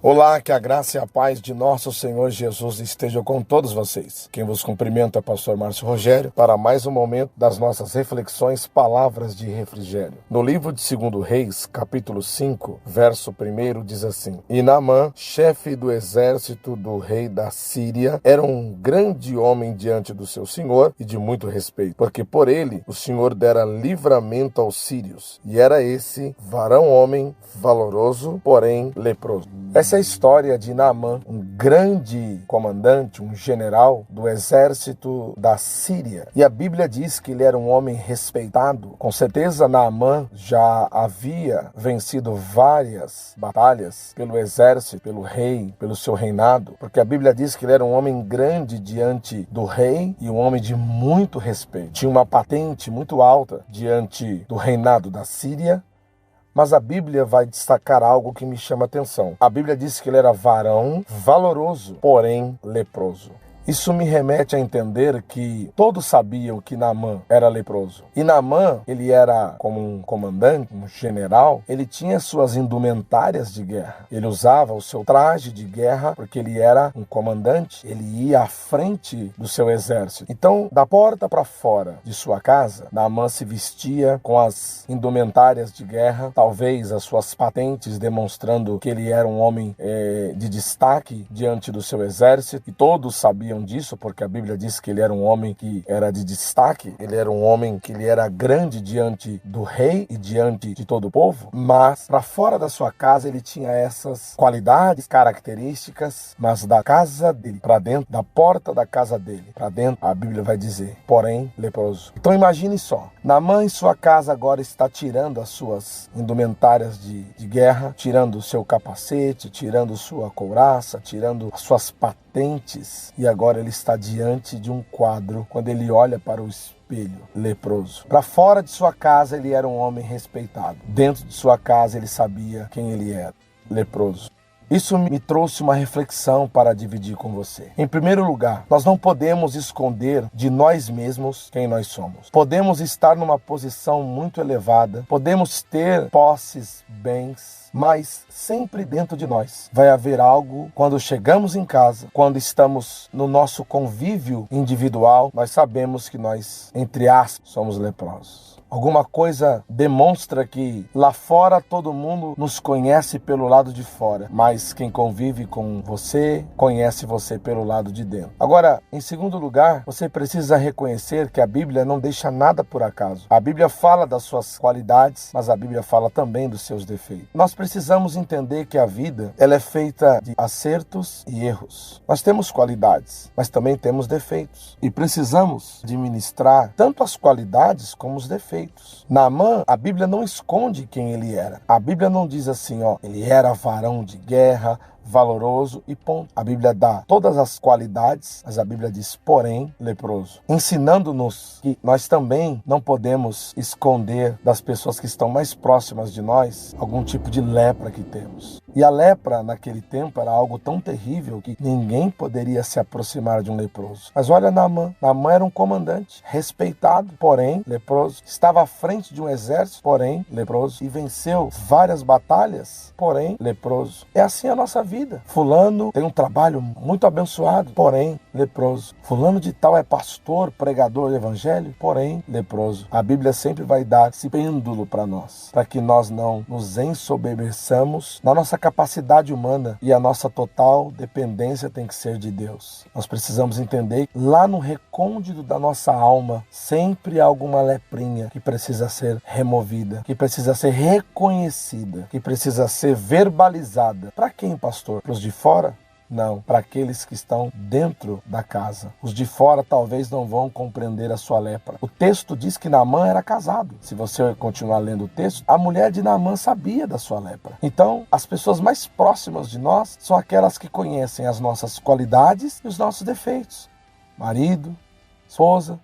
Olá, que a graça e a paz de nosso Senhor Jesus estejam com todos vocês. Quem vos cumprimenta é o pastor Márcio Rogério para mais um momento das nossas reflexões, palavras de refrigério. No livro de 2 Reis, capítulo 5, verso 1, diz assim: E Naamã, chefe do exército do rei da Síria, era um grande homem diante do seu senhor e de muito respeito, porque por ele o senhor dera livramento aos sírios, e era esse varão homem valoroso, porém leproso. Essa é a história de Naamã, um grande comandante, um general do exército da Síria. E a Bíblia diz que ele era um homem respeitado. Com certeza Naamã já havia vencido várias batalhas pelo exército, pelo rei, pelo seu reinado, porque a Bíblia diz que ele era um homem grande diante do rei e um homem de muito respeito. Tinha uma patente muito alta diante do reinado da Síria. Mas a Bíblia vai destacar algo que me chama a atenção. A Bíblia diz que ele era varão valoroso, porém leproso. Isso me remete a entender que todos sabiam que Naamã era leproso. E Naamã, ele era como um comandante, um general, ele tinha suas indumentárias de guerra. Ele usava o seu traje de guerra porque ele era um comandante, ele ia à frente do seu exército. Então, da porta para fora de sua casa, Naamã se vestia com as indumentárias de guerra, talvez as suas patentes demonstrando que ele era um homem de destaque diante do seu exército, e todos sabiam disso, porque a Bíblia diz que ele era um homem que era de destaque, ele era um homem que ele era grande diante do rei e diante de todo o povo, mas para fora da sua casa ele tinha essas qualidades, características, mas da casa dele, para dentro, da porta da casa dele, para dentro, a Bíblia vai dizer, porém leproso. Então imagine só, Naamã em sua casa agora está tirando as suas indumentárias de guerra, tirando o seu capacete, tirando sua couraça, tirando as suas patentes, e agora ele está diante de um quadro, quando ele olha para o espelho, leproso. Para fora de sua casa ele era um homem respeitado, dentro de sua casa ele sabia quem ele era, leproso. Isso me trouxe uma reflexão para dividir com você. Em primeiro lugar, nós não podemos esconder de nós mesmos quem nós somos. Podemos estar numa posição muito elevada, podemos ter posses, bens, mas sempre dentro de nós vai haver algo quando chegamos em casa, quando estamos no nosso convívio individual, nós sabemos que nós, entre aspas, somos leprosos. Alguma coisa demonstra que lá fora todo mundo nos conhece pelo lado de fora, mas quem convive com você, conhece você pelo lado de dentro. Agora, em segundo lugar, você precisa reconhecer que a Bíblia não deixa nada por acaso. A Bíblia fala das suas qualidades, mas a Bíblia fala também dos seus defeitos. Nós precisamos entender que a vida, ela é feita de acertos e erros. Nós temos qualidades, mas também temos defeitos. E precisamos administrar tanto as qualidades como os defeitos. Naamã, a Bíblia não esconde quem ele era. A Bíblia não diz assim, ele era varão de guerra, valoroso e ponto. A Bíblia dá todas as qualidades, mas a Bíblia diz, porém, leproso. Ensinando-nos que nós também não podemos esconder das pessoas que estão mais próximas de nós algum tipo de lepra que temos. E a lepra, naquele tempo, era algo tão terrível que ninguém poderia se aproximar de um leproso. Mas olha Naamã. Naamã era um comandante, respeitado, porém leproso. Estava à frente de um exército, porém leproso. E venceu várias batalhas, porém leproso. É assim a nossa vida. Fulano tem um trabalho muito abençoado, porém leproso. Fulano de tal é pastor, pregador do evangelho, porém leproso. A Bíblia sempre vai dar esse pêndulo para nós, para que nós não nos ensoberbeçamos na nossa capacidade humana, e a nossa total dependência tem que ser de Deus. Nós precisamos entender que lá no recôndito da nossa alma sempre há alguma leprinha que precisa ser removida, que precisa ser reconhecida, que precisa ser verbalizada. Para quem, pastor? Para os de fora? Não, para aqueles que estão dentro da casa. Os de fora talvez não vão compreender a sua lepra. O texto diz que Naamã era casado. Se você continuar lendo o texto, a mulher de Naamã sabia da sua lepra. Então, as pessoas mais próximas de nós são aquelas que conhecem as nossas qualidades e os nossos defeitos. Marido, esposa,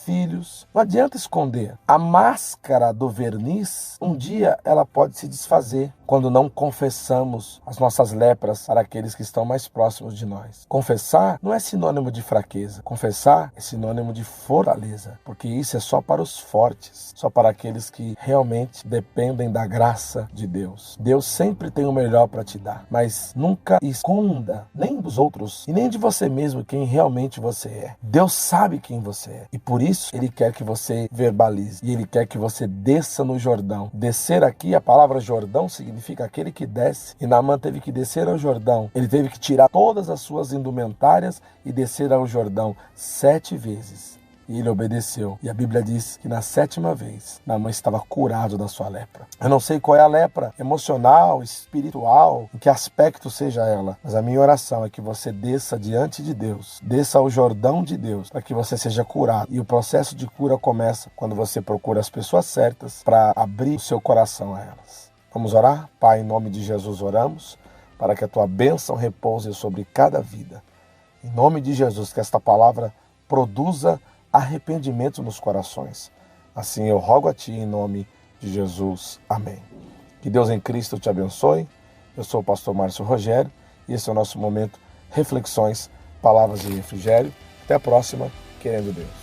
filhos. Não adianta esconder. A máscara do verniz, um dia ela pode se desfazer. quando não confessamos as nossas lepras para aqueles que estão mais próximos de nós. Confessar não é sinônimo de fraqueza. Confessar é sinônimo de fortaleza, porque isso é só para os fortes, só para aqueles que realmente dependem da graça de Deus. Deus sempre tem o melhor para te dar, mas nunca esconda nem dos outros e nem de você mesmo quem realmente você é. Deus sabe quem você é e por isso Ele quer que você verbalize e Ele quer que você desça no Jordão. Descer aqui, a palavra Jordão significa aquele que desce, e Naamã teve que descer ao Jordão. Ele teve que tirar todas as suas indumentárias e descer ao Jordão 7 vezes. E ele obedeceu. E a Bíblia diz que na 7ª vez, Naamã estava curado da sua lepra. Eu não sei qual é a lepra, emocional, espiritual, em que aspecto seja ela. Mas a minha oração é que você desça diante de Deus, desça ao Jordão de Deus, para que você seja curado. E o processo de cura começa quando você procura as pessoas certas para abrir o seu coração a elas. Vamos orar? Pai, em nome de Jesus oramos, para que a tua bênção repouse sobre cada vida. Em nome de Jesus, que esta palavra produza arrependimento nos corações. Assim eu rogo a Ti em nome de Jesus. Amém. Que Deus em Cristo te abençoe. Eu sou o pastor Márcio Rogério e esse é o nosso momento Reflexões, Palavras de Refrigério. Até a próxima, querendo Deus.